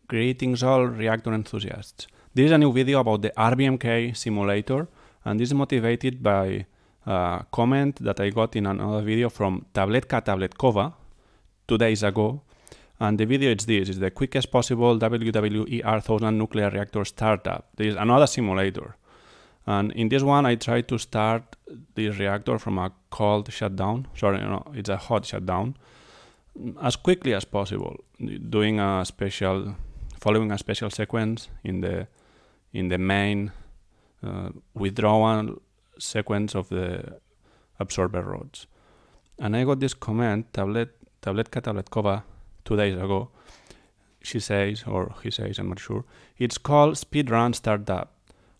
Greetings all reactor enthusiasts. This is a new video about the RBMK simulator, and this is motivated by a comment that I got in another video from Tabletka Tabletkova 2 days ago. And the video is this: is the quickest possible WWER-1000 nuclear reactor startup. There is another simulator. And in this one, I tried to start this reactor from a cold shutdown. Sorry, no, it's a hot shutdown. As quickly as possible, following a special sequence in the main withdrawal sequence of the absorber rods. And I got this comment, Tabletka Tabletkova 2 days ago. She says, or he says, I'm not sure, it's called Speedrun Startup.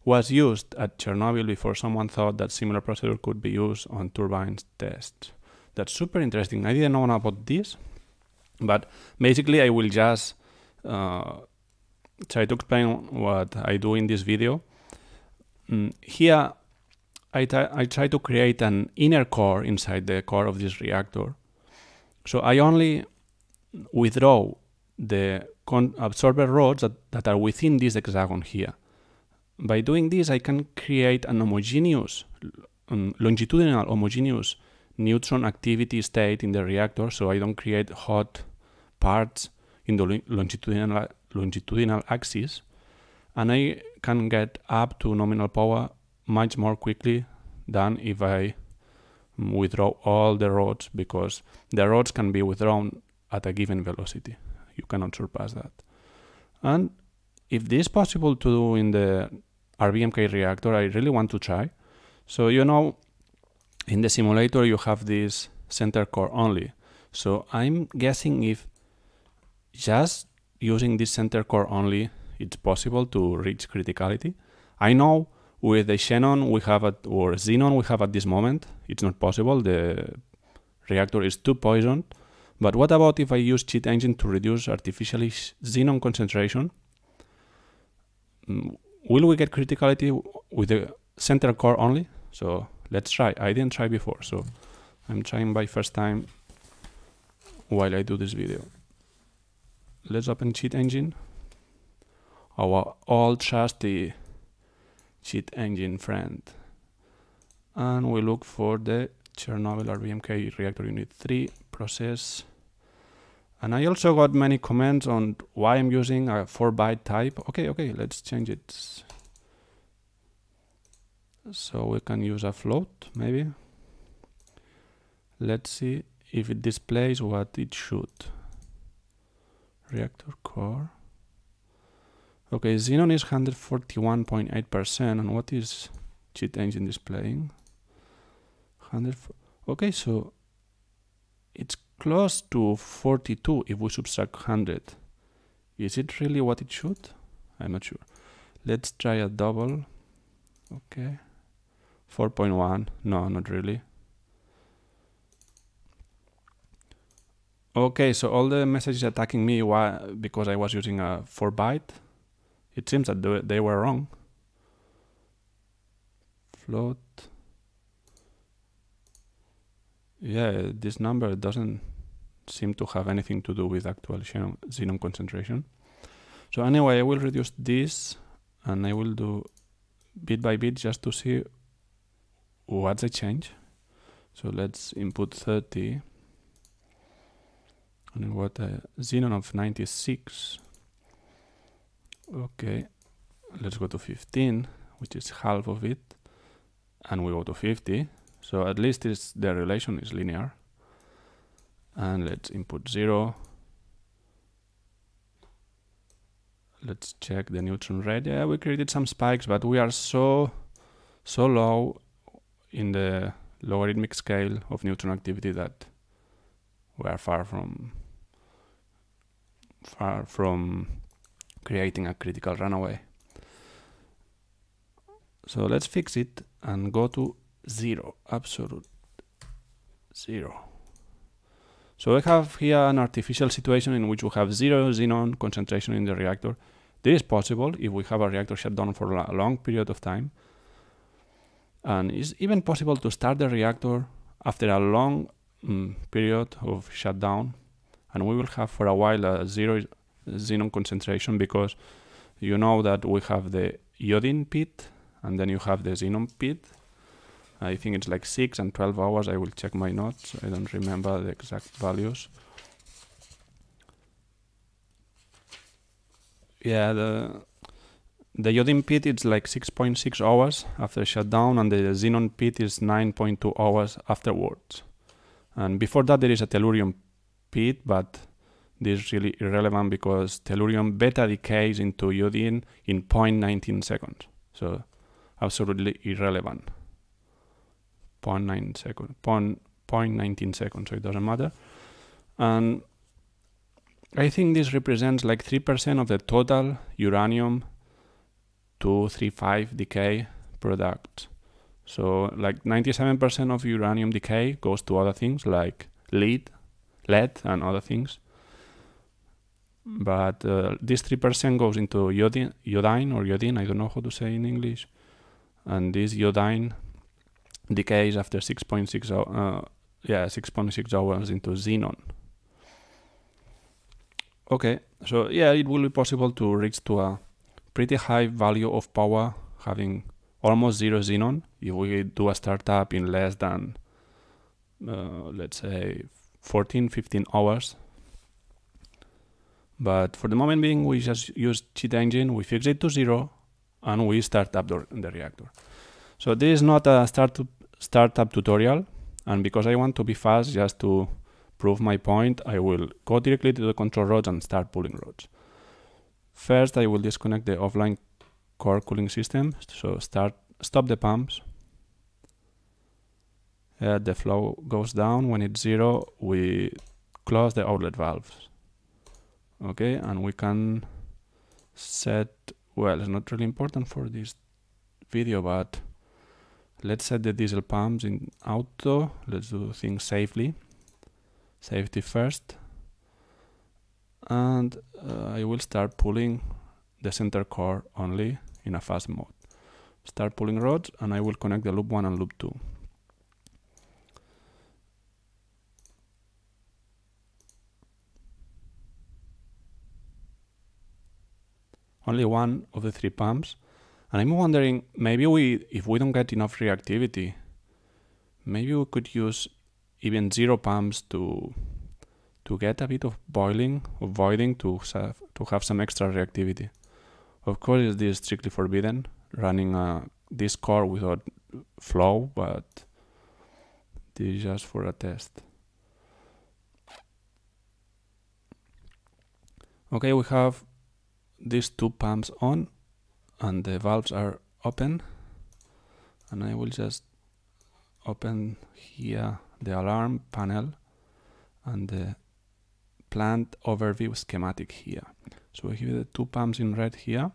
Was used at Chernobyl before someone thought that similar procedure could be used on turbines tests. That's super interesting. I didn't know about this, but basically I will just try to explain what I do in this video. Here I try to create an inner core inside the core of this reactor. So I only withdraw the absorber rods that are within this hexagon here. By doing this, I can create an homogeneous, longitudinal homogeneous neutron activity state in the reactor, so I don't create hot parts in the longitudinal axis, and I can get up to nominal power much more quickly than if I withdraw all the rods, because the rods can be withdrawn at a given velocity. You cannot surpass that. And if this is possible to do in the RBMK reactor, I really want to try. So, you know, in the simulator you have this center core only. So I'm guessing if just using this center core only, it's possible to reach criticality. I know with the Xenon we have or Xenon we have at this moment, it's not possible. The reactor is too poisoned. But what about if I use cheat engine to reduce artificially Xenon concentration? Will we get criticality with the center core only? So let's try. I didn't try before, so I'm trying by first time while I do this video. Let's open cheat engine. Our all trusty cheat engine friend. And we look for the Chernobyl RBMK reactor unit 3 process. And I also got many comments on why I'm using a 4-byte type. Okay, let's change it. So we can use a float, maybe. Let's see if it displays what it should. Reactor core. Okay, Xenon is 141.8%, and what is cheat engine displaying? Okay, so it's close to 42 if we subtract 100. Is it really what it should? I'm not sure. Let's try a double. Okay. 4.1. No, not really. Okay, so all the messages attacking me because I was using a 4-byte. It seems that they were wrong. Float. Yeah, this number doesn't seem to have anything to do with actual Xenon concentration. So anyway, I will reduce this and I will do bit by bit just to see what's the change. So let's input 30 and what a Xenon of 96. Okay, let's go to 15, which is half of it, and we go to 50. So at least the relation is linear. And let's input 0. Let's check the neutron rate. Yeah, we created some spikes, but we are so low in the logarithmic scale of neutron activity that we are far from creating a critical runaway. So let's fix it and go to 0, absolute 0. So we have here an artificial situation in which we have 0 Xenon concentration in the reactor. This is possible if we have a reactor shut down for a long period of time. And it's even possible to start the reactor after a long period of shutdown. And we will have for a while a 0 xenon concentration, because you know that we have the iodine pit and then you have the xenon pit. I think it's like 6 and 12 hours. I will check my notes. I don't remember the exact values. Yeah, the iodine pit is like 6.6 hours after shutdown, and the xenon pit is 9.2 hours afterwards. And before that there is a tellurium pit, but this is really irrelevant because tellurium beta decays into iodine in 0.19 seconds. So absolutely irrelevant. 0.19 seconds, so it doesn't matter. And I think this represents like 3% of the total uranium 235 decay product. So like 97% of uranium decay goes to other things like lead and other things. But this 3% goes into iodine, I don't know how to say in English. And this iodine decays after 6.6 hours into xenon. Okay, so yeah, it will be possible to reach to a pretty high value of power having almost zero xenon if we do a startup in less than let's say 14-15 hours. But for the moment being, we just use cheat engine, we fix it to 0, and we start up the reactor. So this is not a startup tutorial, and because I want to be fast, just to prove my point, I will go directly to the control rods and start pulling rods. First, I will disconnect the offline core cooling system, so stop the pumps. The flow goes down. When it's 0, we close the outlet valves. Okay, and we can set, well, it's not really important for this video, but let's set the diesel pumps in auto. Let's do things safely. Safety first. And I will start pulling the center core only in a fast mode. Start pulling rods, and I will connect the loop 1 and loop 2. Only one of the 3 pumps, and I'm wondering, maybe if we don't get enough reactivity, maybe we could use even 0 pumps to get a bit of voiding to have some extra reactivity. Of course, this is strictly forbidden, running this core without flow, but this is just for a test. Okay, we have these 2 pumps on and the valves are open, and I will just open here the alarm panel and the plant overview schematic here. So we have the 2 pumps in red here.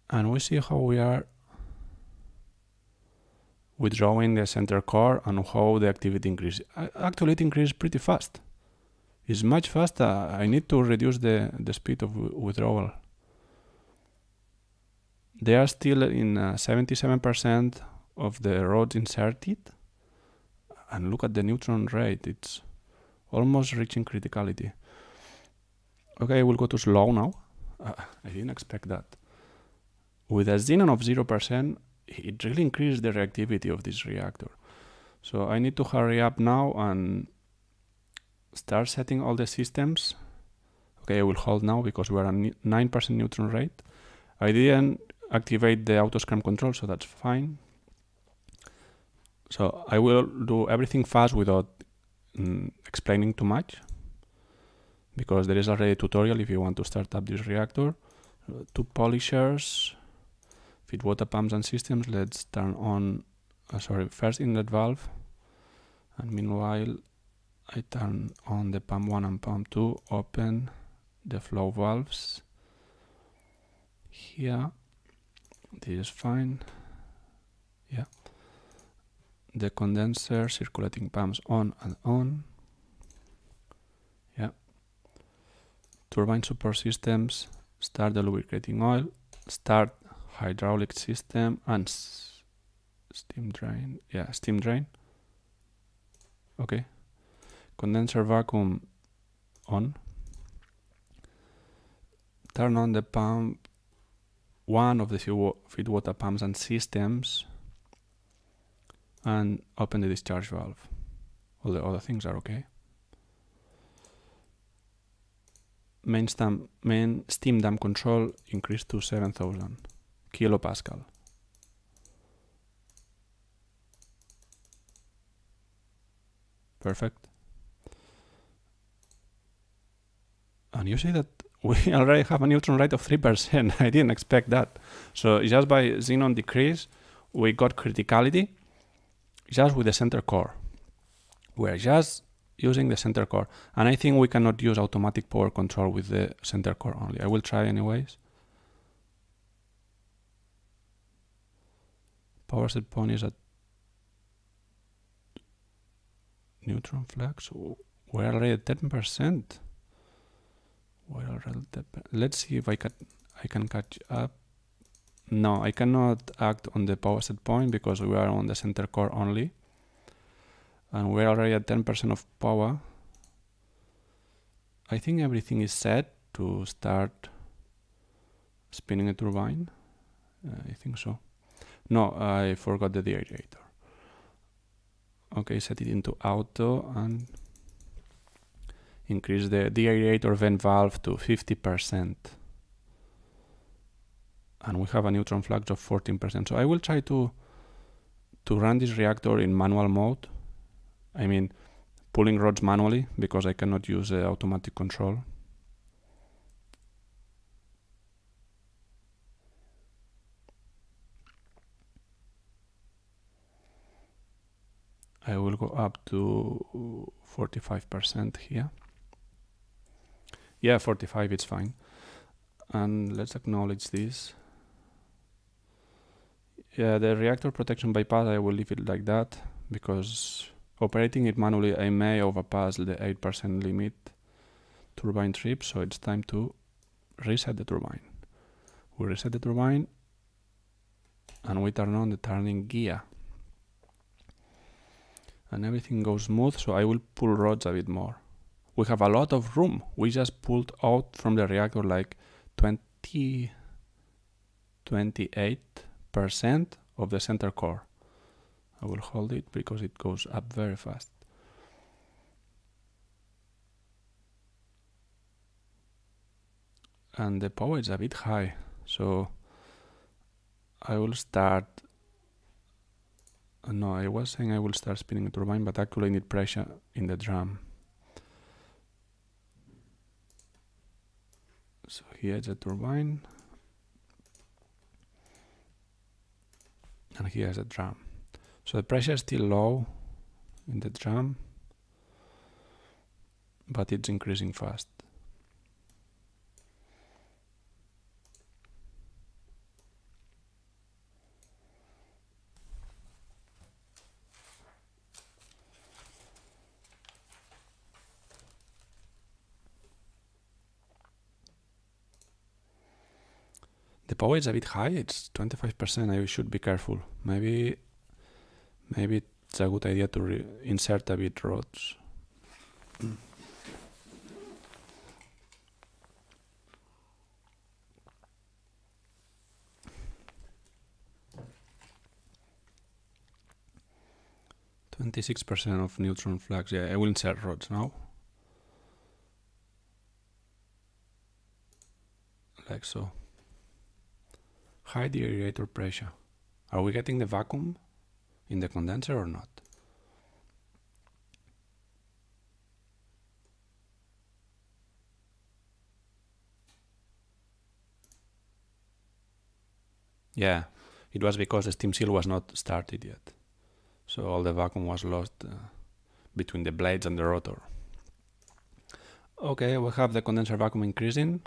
And we see how we are withdrawing the center core and how the activity increases. Actually, it increases pretty fast. It's much faster. I need to reduce the speed of withdrawal. They are still in 77% of the rods inserted. And look at the neutron rate. It's almost reaching criticality. Okay, we'll go to slow now. I didn't expect that. With a xenon of 0%, it really increased the reactivity of this reactor. So I need to hurry up now and start setting all the systems. Okay, I will hold now because we're at 9% neutron rate. I didn't activate the auto scram control, so that's fine. So I will do everything fast without explaining too much, because there is already a tutorial if you want to start up this reactor. 2 polishers, feed water pumps and systems. Let's turn on, first inlet valve, and meanwhile I turn on the pump 1 and pump 2, open the flow valves here. This is fine. Yeah. The condenser circulating pumps on and on. Yeah. Turbine support systems, start the lubricating oil, start hydraulic system and steam drain. Yeah, steam drain. Okay. Condenser vacuum on. Turn on the pump, one of the feed water pumps and systems, and open the discharge valve. All the other things are okay. Main steam dam control increased to 7,000 kilopascal. Perfect. And you see that we already have a neutron rate of 3%. I didn't expect that. So just by xenon decrease, we got criticality just with the center core. We're just using the center core. And I think we cannot use automatic power control with the center core only. I will try anyways. Power set point is at neutron flux. We're already at 10%. Let's see if I can catch up. No, I cannot act on the power set point because we are on the center core only. And we're already at 10% of power. I think everything is set to start spinning a turbine. I think so. No, I forgot the deaerator. Okay, set it into auto and increase the deaerator vent valve to 50%. And we have a neutron flux of 14%. So I will try to run this reactor in manual mode. I mean, pulling rods manually because I cannot use the automatic control. I will go up to 45% here. Yeah, 45, it's fine. And let's acknowledge this. Yeah, the reactor protection bypass, I will leave it like that because operating it manually, I may overpass the 8% limit turbine trip, so it's time to reset the turbine. We reset the turbine and we turn on the turning gear. And everything goes smooth, so I will pull rods a bit more. We have a lot of room. We just pulled out from the reactor like 28% of the center core. I will hold it because it goes up very fast. And the power is a bit high, so I will start. No, I was saying I will start spinning a turbine, but actually I need pressure in the drum. So here is a turbine, and here is a drum. So the pressure is still low in the drum, but it's increasing fast. The power is a bit high, it's 25%, I should be careful. Maybe it's a good idea to insert a bit rods. %26% of neutron flux. Yeah, I will insert rods now. Like so. High deaerator pressure. Are we getting the vacuum in the condenser or not? Yeah, it was because the steam seal was not started yet. So all the vacuum was lost between the blades and the rotor. Okay, we have the condenser vacuum increasing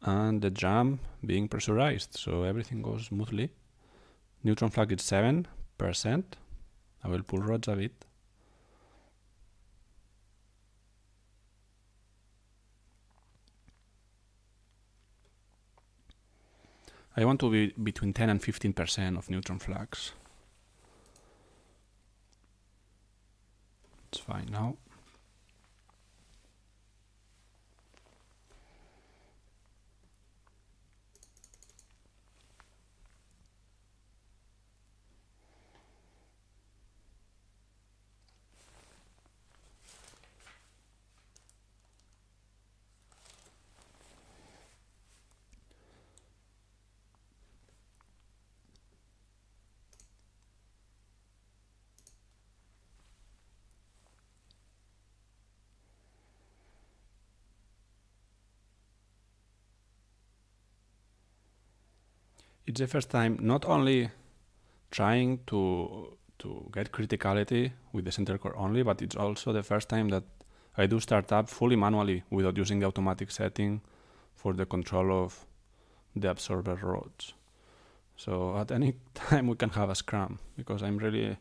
and the drum being pressurized, so everything goes smoothly. Neutron flux is 7%. I will pull rods a bit. I want to be between 10 and 15% of neutron flux. It's fine now. It's the first time not only trying to get criticality with the center core only, but it's also the first time that I do start up fully manually without using the automatic setting for the control of the absorber rods. So at any time we can have a scrum, because I really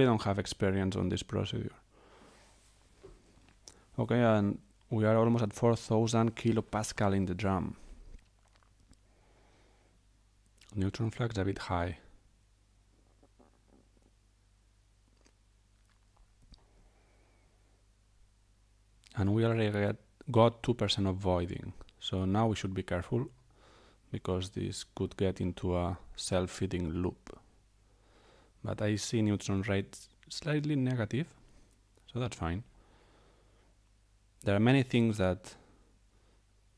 don't have experience on this procedure. Okay, and we are almost at 4,000 kilopascal in the drum. Neutron flux a bit high. And we already got 2% of voiding. So now we should be careful, because this could get into a self-feeding loop. But I see neutron rate slightly negative, so that's fine. There are many things that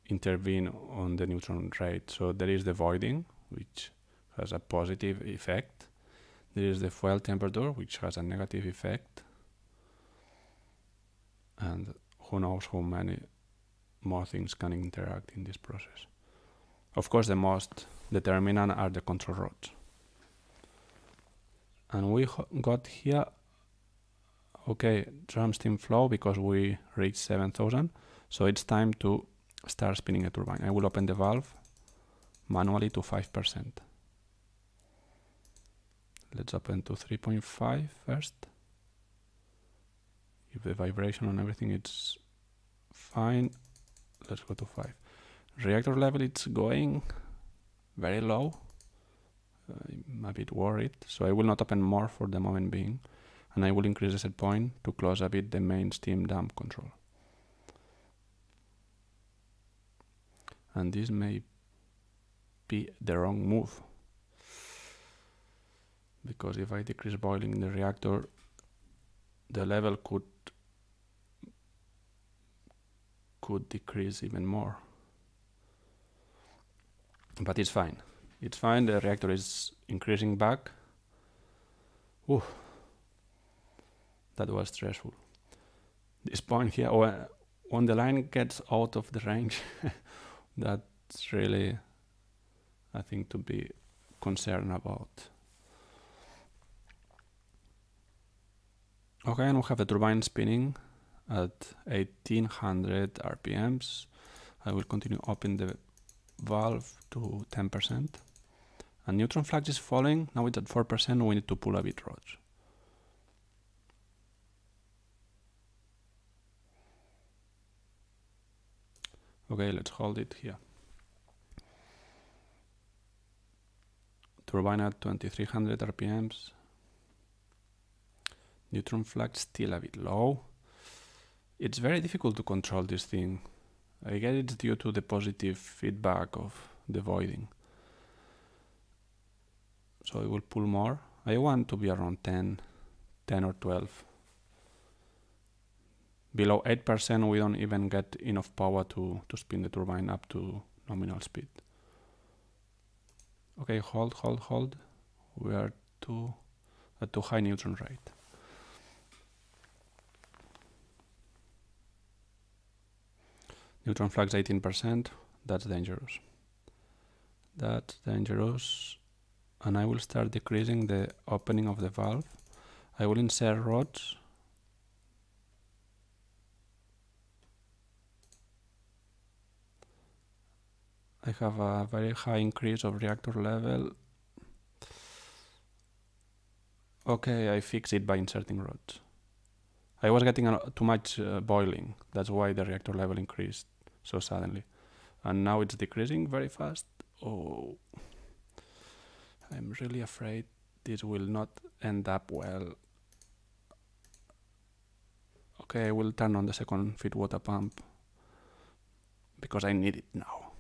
intervene on the neutron rate. So there is the voiding, which has a positive effect. There is the fuel temperature, which has a negative effect. And who knows how many more things can interact in this process. Of course, the most determinant are the control rods. And we got here, okay, drum steam flow, because we reached 7,000. So it's time to start spinning a turbine. I will open the valve manually to 5%. Let's open to 3.5 first. If the vibration and everything it's fine, let's go to 5. Reactor level, it's going very low. I'm a bit worried, so I will not open more for the moment being, and I will increase the set point to close a bit the main steam dump control. And this may be the wrong move, because if I decrease boiling in the reactor, the level could decrease even more. But it's fine. It's fine, the reactor is increasing back. Ooh, that was stressful. This point here, when the line gets out of the range, that's really a thing to be concerned about. Okay, and we have the turbine spinning at 1800 RPMs. I will continue open the valve to 10%. And neutron flux is falling. Now it's at 4%. We need to pull a bit rods. Okay, let's hold it here. Turbine at 2300 RPMs. Neutron flux still a bit low. It's very difficult to control this thing. I guess it's due to the positive feedback of the voiding. So I will pull more. I want to be around 10 or 12. Below 8% we don't even get enough power to spin the turbine up to nominal speed. Okay, hold. We are at too high neutron rate. Neutron flux 18%, that's dangerous. That's dangerous. And I will start decreasing the opening of the valve. I will insert rods. I have a very high increase of reactor level. Okay, I fix it by inserting rods. I was getting too much boiling. That's why the reactor level increased so suddenly. And now it's decreasing very fast. Oh, I'm really afraid this will not end up well. Okay, I will turn on the second feed water pump because I need it now.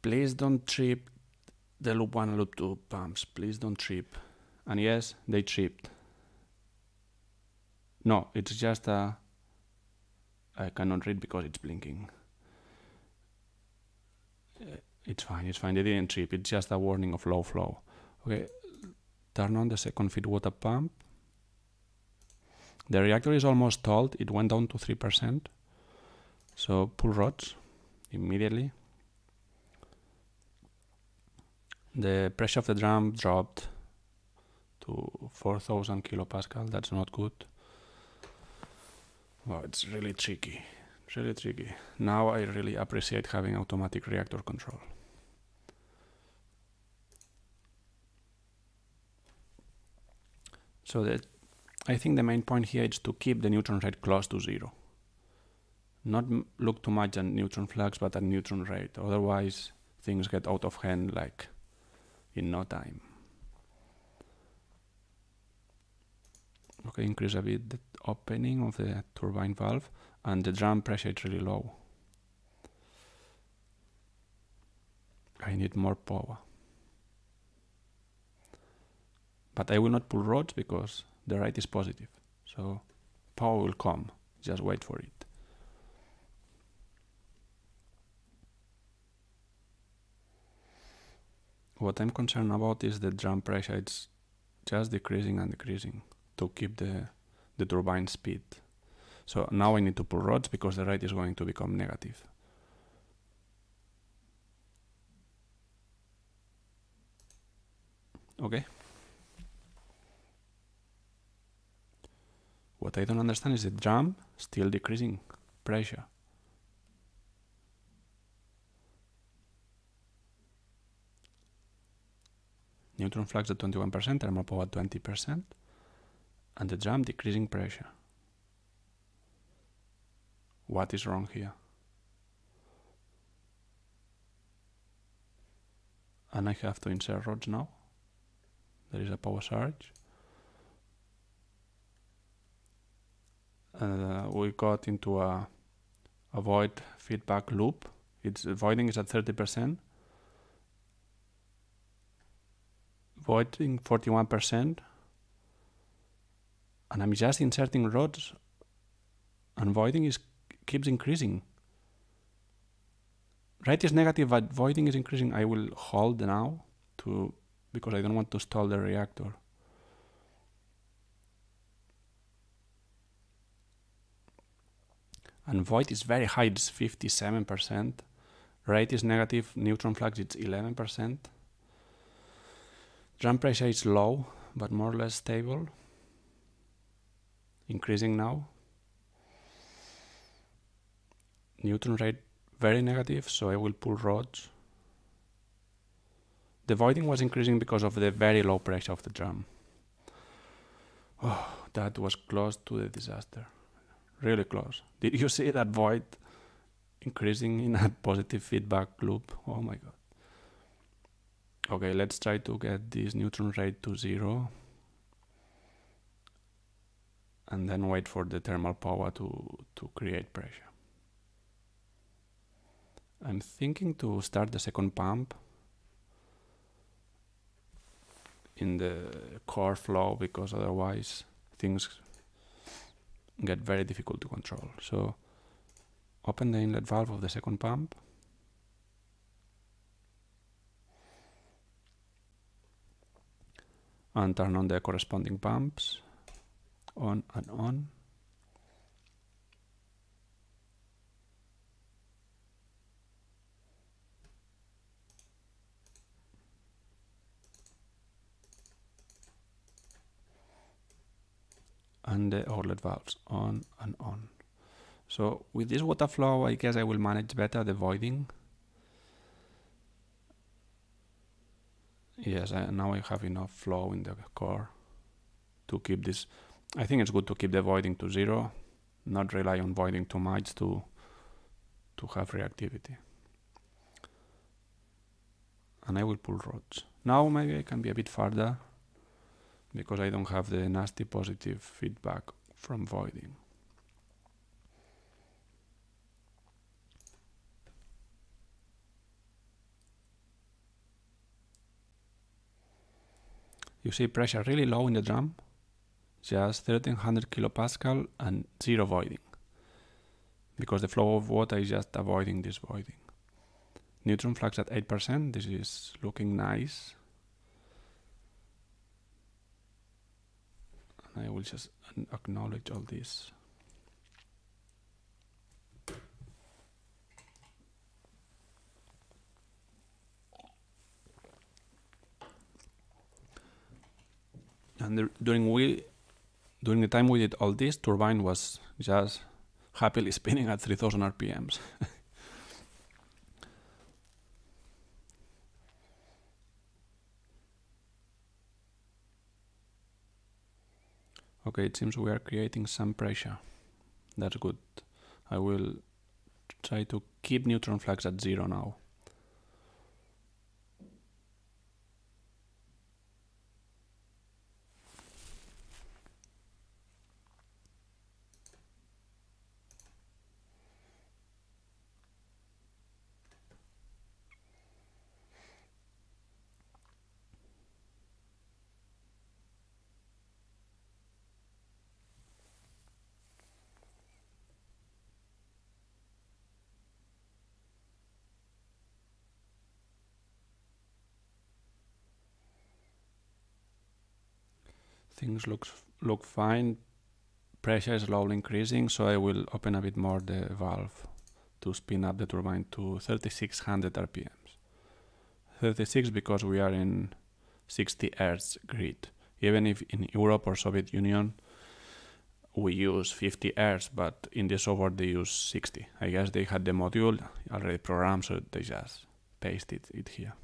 Please don't trip the loop 1 and loop 2 pumps. Please don't trip. And yes, they tripped. No, it's just a... I cannot read because it's blinking. It's fine, they didn't trip. It's just a warning of low flow. Okay, turn on the second feed water pump. The reactor is almost stalled. It went down to 3%. So pull rods immediately. The pressure of the drum dropped to 4,000 kilopascal. That's not good. Oh, it's really tricky. It's really tricky. Now I really appreciate having automatic reactor control. So I think the main point here is to keep the neutron rate close to 0. Not look too much at neutron flux, but at neutron rate. Otherwise, things get out of hand like in no time. Okay, increase a bit the opening of the turbine valve, and the drum pressure is really low. I need more power. But I will not pull rods because the rate is positive. So power will come, just wait for it. What I'm concerned about is the drum pressure. It's just decreasing and decreasing to keep the turbine speed. So now I need to pull rods because the rate is going to become negative. Okay. What I don't understand is the drum still decreasing pressure. Neutron flux at 21%, thermal power at 20%, and the drum decreasing pressure. What is wrong here? And I have to insert rods now. There is a power surge. We got into a void feedback loop. Its voiding is at 30%. Voiding 41%. And I'm just inserting rods and voiding keeps increasing. Rate is negative, but voiding is increasing. I will hold now because I don't want to stall the reactor. And void is very high, it's 57%. Rate is negative, neutron flux it's 11%. Drum pressure is low, but more or less stable. Increasing now. Neutron rate very negative, so I will pull rods. The voiding was increasing because of the very low pressure of the drum. Oh, that was close to the disaster. Really close. Did you see that void increasing in a positive feedback loop? Oh my god. Okay, let's try to get this neutron rate to 0. And then wait for the thermal power to create pressure. I'm thinking to start the second pump in the core flow because otherwise things get very difficult to control. So open the inlet valve of the second pump. And turn on the corresponding pumps, on and on. And the outlet valves, on and on. So with this water flow, I guess I will manage better the voiding. Yes, now I have enough flow in the core to keep this. I think it's good to keep the voiding to 0, not rely on voiding too much to have reactivity. And I will pull rods. Now maybe I can be a bit farther because I don't have the nasty positive feedback from voiding. You see pressure really low in the drum, just 1300 kilopascal and zero voiding, because the flow of water is just avoiding this voiding. Neutron flux at 8%, this is looking nice. And I will just acknowledge all this. And during the time we did all this, turbine was just happily spinning at 3000 RPMs. Okay, it seems we are creating some pressure. That's good. I will try to keep neutron flux at 0 now. Things look fine. Pressure is slowly increasing, so I will open a bit more the valve to spin up the turbine to 3600 RPMs. 36 because we are in 60 Hz grid. Even if in Europe or Soviet Union we use 50 Hz, but in the software they use 60. I guess they had the module already programmed, so they just pasted it here.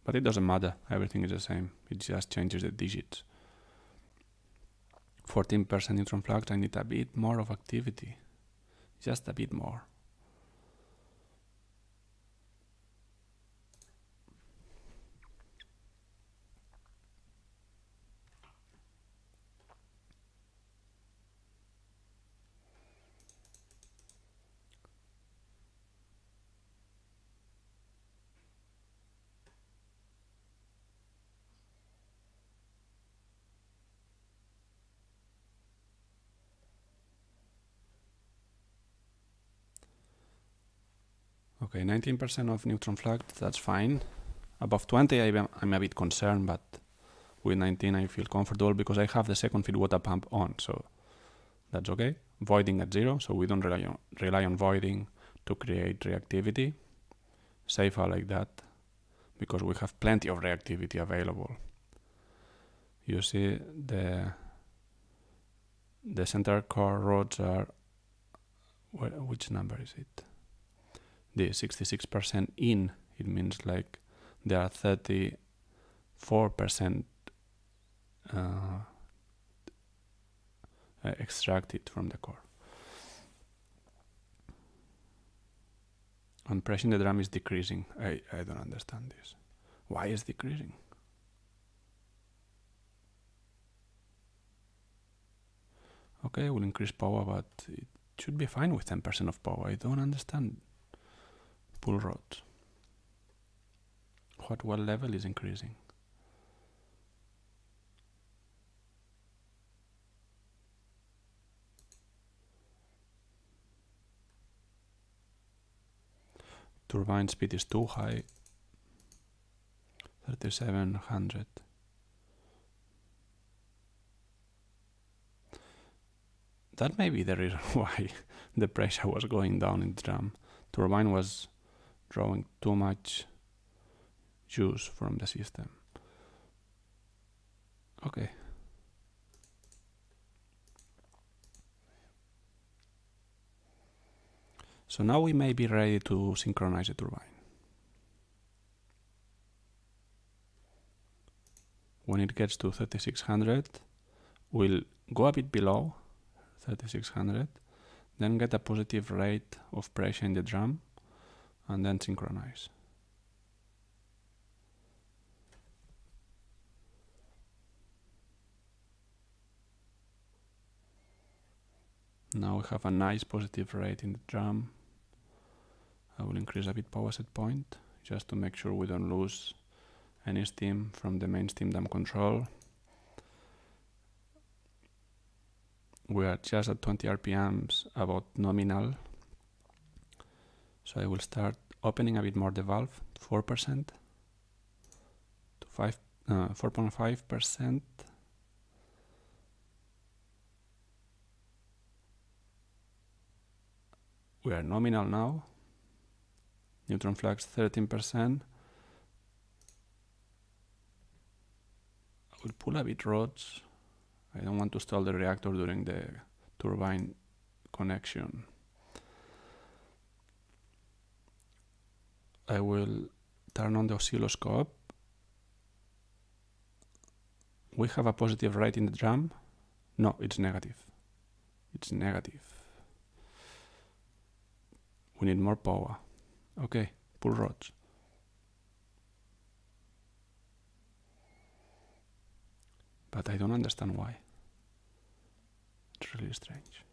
But it doesn't matter, everything is the same, it just changes the digits. 14% neutron flux, I need a bit more of activity, just a bit more. Okay, 19% of neutron flux, that's fine. Above 20 I'm a bit concerned, but with 19 I feel comfortable because I have the second feed water pump on, so that's okay. Voiding at 0, so we don't rely on voiding to create reactivity. Safer like that, because we have plenty of reactivity available. You see the center core rods are, which number is it? The 66% in, it means like there are 34% extracted from the core. And pressure in the drum is decreasing. I don't understand this. Why is decreasing? Okay, we'll increase power, but it should be fine with 10% of power. I don't understand. Pull rods. Hot well level is increasing. Turbine speed is too high. 3700. That may be the reason why the pressure was going down in the drum. Turbine was drawing too much juice from the system. Okay. So now we may be ready to synchronize the turbine. When it gets to 3600, we'll go a bit below 3600, then get a positive rate of pressure in the drum, and then synchronize. Now we have a nice positive rate in the drum. I will increase a bit power set point just to make sure we don't lose any steam from the main steam dam control. We are just at 20 RPMs about nominal. So I will start opening a bit more the valve, 4% to 4.5%. We are nominal now. Neutron flux 13%. I will pull a bit rods. I don't want to stall the reactor during the turbine connection. I will turn on the oscilloscope. We have a positive rate in the drum. No, it's negative. It's negative. We need more power. Okay, pull rods. But I don't understand why. It's really strange.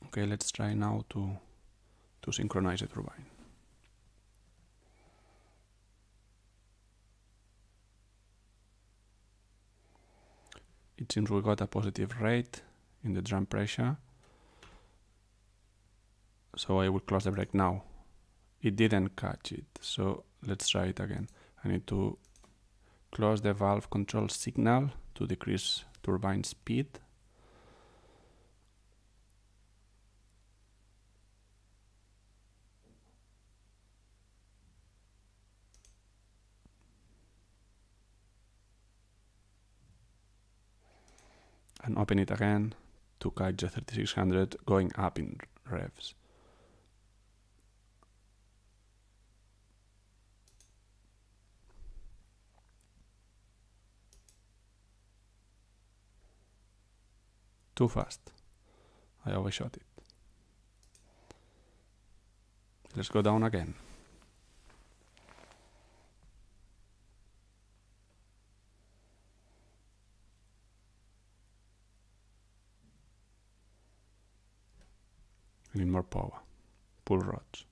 Okay, let's try now to synchronize the turbine. It seems we got a positive rate in the drum pressure. So I will close the brake now. It didn't catch it, so let's try it again. I need to close the valve control signal to decrease turbine speed. And open it again to catch the 3600 going up in revs. Too fast. I overshot it. Let's go down again. We need more power. Pull rods.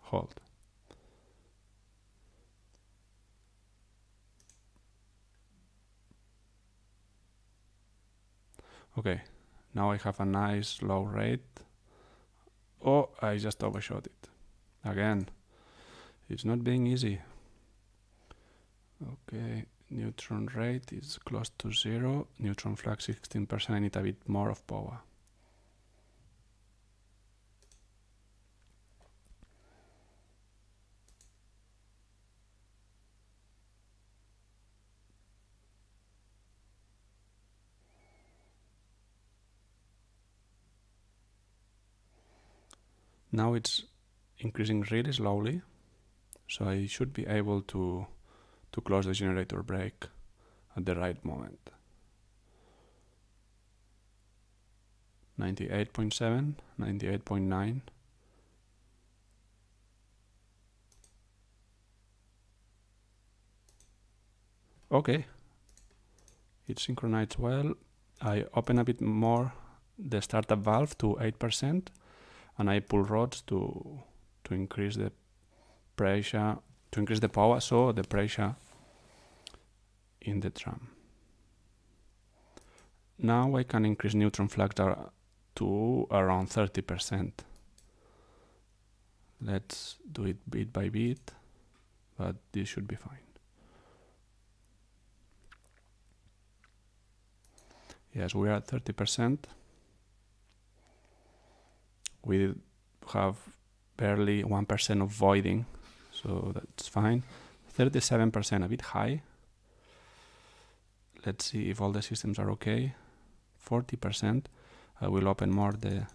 Hold. Okay, now I have a nice low rate. Oh, I just overshot it. Again, it's not being easy. Okay, neutron rate is close to 0. Neutron flux 16%, I need a bit more of power. Now it's increasing really slowly, so I should be able to close the generator brake at the right moment. 98.7, 98.9. Okay, it synchronized well. I open a bit more the startup valve to 8%, and I pull rods to increase the pressure, to increase the power, so the pressure in the drum. Now I can increase neutron flux to around 30%. Let's do it bit by bit, but this should be fine. Yes, we are at 30%. We have barely 1% of voiding, so that's fine. 37%, a bit high. Let's see if all the systems are okay. 40%. I will open more the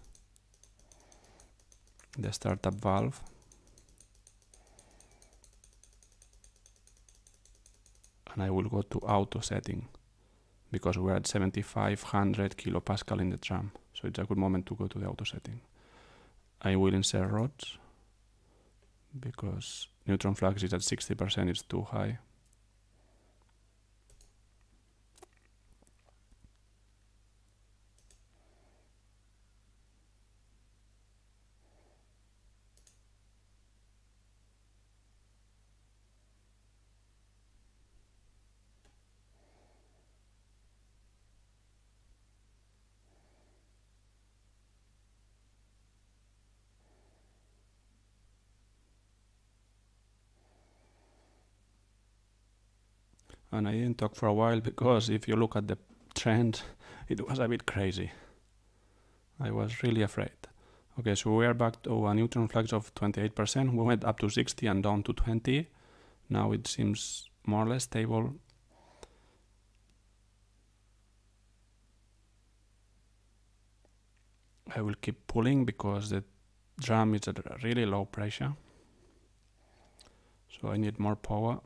startup valve. And I will go to auto setting because we're at 7500 kilopascal in the drum. So it's a good moment to go to the auto setting. I will insert rods because neutron flux is at 60%, it's too high. And I didn't talk for a while because if you look at the trend, it was a bit crazy. I was really afraid. Okay, so we are back to a neutron flux of 28%. We went up to 60 and down to 20. Now it seems more or less stable. I will keep pulling because the drum is at a really low pressure. So I need more power.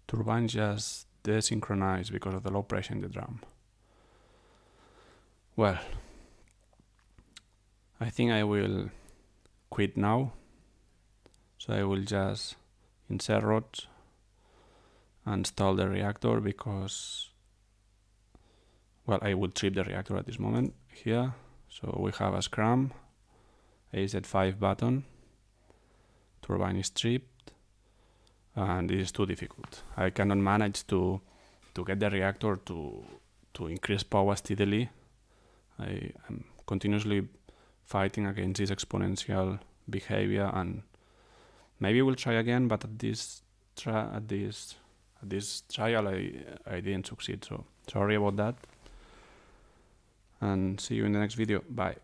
Turbine just desynchronize because of the low pressure in the drum. Well, I think I will quit now. So I will just insert rods and install the reactor because, well, I will trip the reactor at this moment here. So we have a scrum, AZ5 button, turbine is tripped, and it is too difficult. I cannot manage to get the reactor to increase power steadily. I am continuously fighting against this exponential behavior, and maybe we'll try again, but at this trial I didn't succeed, so sorry about that, and see you in the next video. Bye.